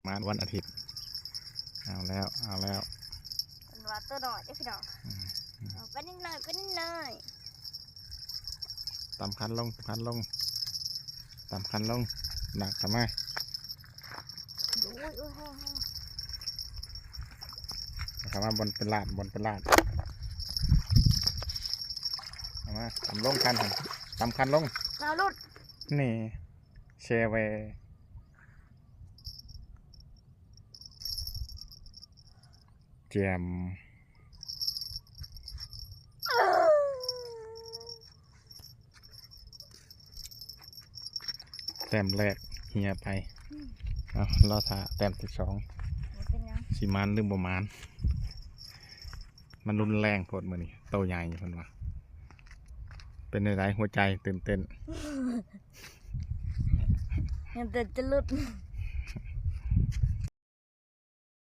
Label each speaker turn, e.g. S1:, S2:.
S1: มาวันอาทิตย์เอาแล้ว
S2: เป็นว่าตัวหน่อยได้พี่น้องไปนิดหน่อย
S1: ตำคันลงหนักทำไมทำไมบนเป็นลาดทำไมตำลงคันตำคันลง
S2: เราลุด
S1: นี่เชเวเจียมแต้มแรกเฮียไปเอาเราถ่าแต้มที่สองสีมันหรือบ่มันมันรุนแรงโคตรมือนี่โตใหญ่คนว่าเป็นอะไรหัวใจตื่นเต้น
S2: ยังแต่จะลุด